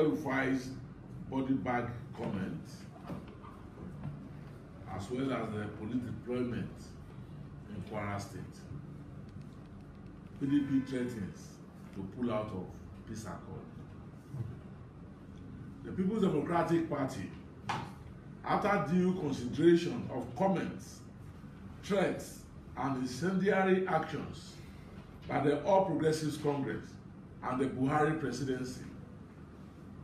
El-rufai's body bag comment, as well as the police deployment in Kwara State, PDP threatens to pull out of peace accord. The People's Democratic Party, after due consideration of comments, threats, and incendiary actions by the All Progressives Congress and the Buhari presidency,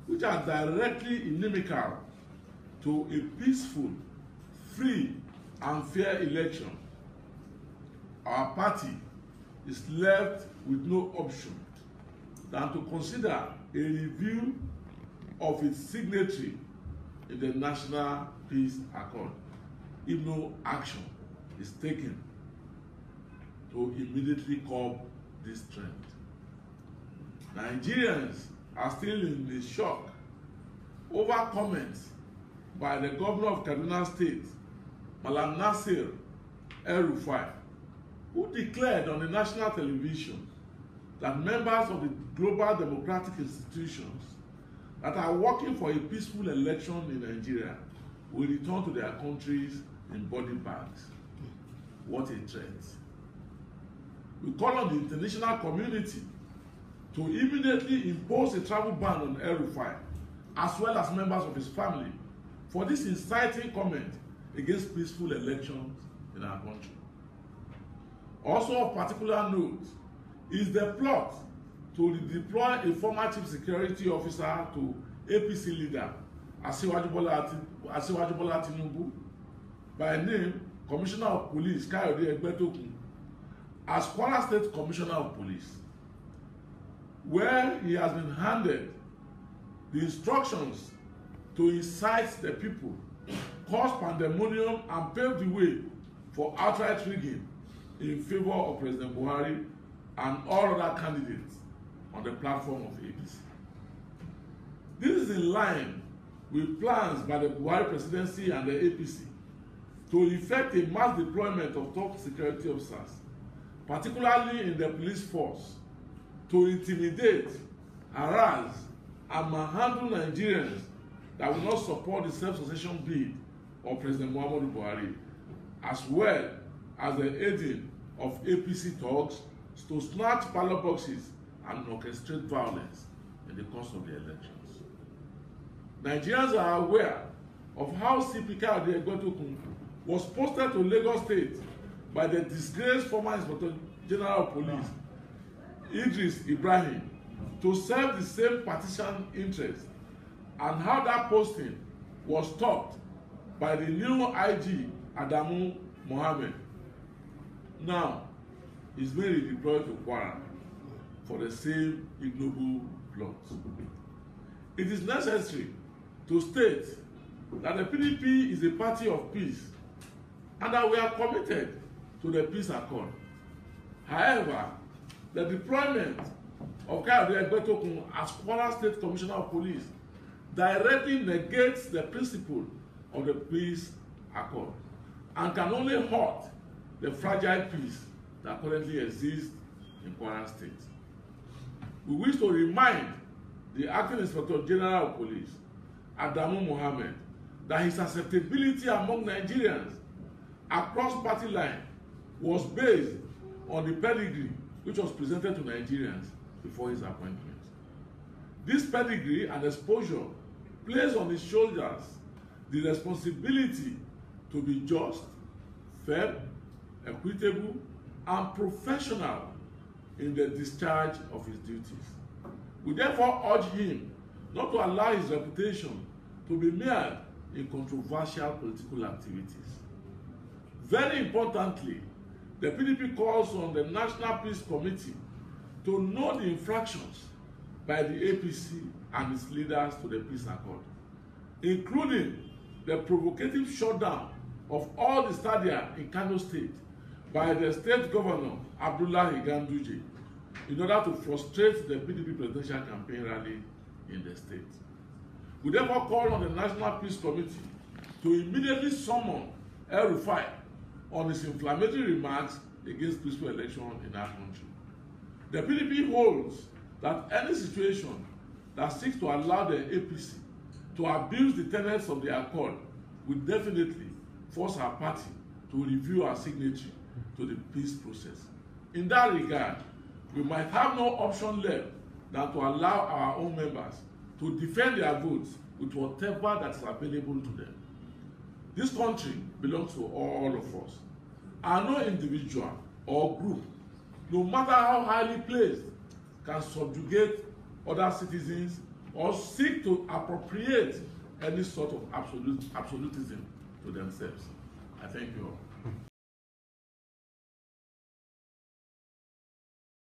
which are directly inimical to a peaceful, free, and fair election, our party is left with no option than to consider a review of its signatory in the National Peace Accord if no action is taken to immediately curb this trend. Nigerians are still in a shock over comments by the governor of Kaduna State, Malam Nasir El-Rufai, who declared on the national television that members of the global democratic institutions that are working for a peaceful election in Nigeria will return to their countries in body bags. What a threat. We call on the international community to immediately impose a travel ban on El-Rufai, as well as members of his family, for this inciting comment against peaceful elections in our country. Also of particular note is the plot to deploy a former chief security officer to APC leader Asiwaju Bola Tinubu, by name Commissioner of Police Kayode Egbetokun, as Kwara State Commissioner of Police, where he has been handed the instructions to incite the people, cause pandemonium, and pave the way for outright rigging in favor of President Buhari and all other candidates on the platform of APC. This is in line with plans by the Buhari presidency and the APC to effect a mass deployment of top security officers, particularly in the police force, to intimidate, harass, and manhandle Nigerians that will not support the self-succession bid of President Muhammadu Buhari, as well as the aiding of APC thugs to snatch ballot boxes and orchestrate violence in the course of the elections. Nigerians are aware of how CP Kayode Egbetokun was posted to Lagos State by the disgraced former Inspector General of Police, Idris Ibrahim, to serve the same partisan interest, and how that posting was stopped by the new IG Adamu Mohammed. Now, he's being redeployed to Kwara for the same ignoble plot. It is necessary to state that the PDP is a party of peace and that we are committed to the peace accord. However, the deployment of Kayode Egbetokun as Kwara State Commissioner of Police directly negates the principle of the peace accord and can only hurt the fragile peace that currently exists in Kwara State. We wish to remind the Acting Inspector General of Police, Adamu Mohammed, that his acceptability among Nigerians across party line was based on the pedigree which was presented to Nigerians before his appointment. This pedigree and exposure placed on his shoulders the responsibility to be just, fair, equitable, and professional in the discharge of his duties. We therefore urge him not to allow his reputation to be mired in controversial political activities. Very importantly, the PDP calls on the National Peace Committee to know the infractions by the APC and its leaders to the peace accord, including the provocative shutdown of all the stadia in Kano State by the state governor, Abdullahi Ganduje, in order to frustrate the PDP Presidential Campaign rally in the state. We therefore call on the National Peace Committee to immediately summon El-Rufai on his inflammatory remarks against peaceful election in our country. The PDP holds that any situation that seeks to allow the APC to abuse the tenets of the accord will definitely force our party to review our signature to the peace process. In that regard, we might have no option left than to allow our own members to defend their votes with whatever that is available to them. This country belongs to all of us, and no individual or group, no matter how highly placed, can subjugate other citizens or seek to appropriate any sort of absolutism to themselves. I thank you all.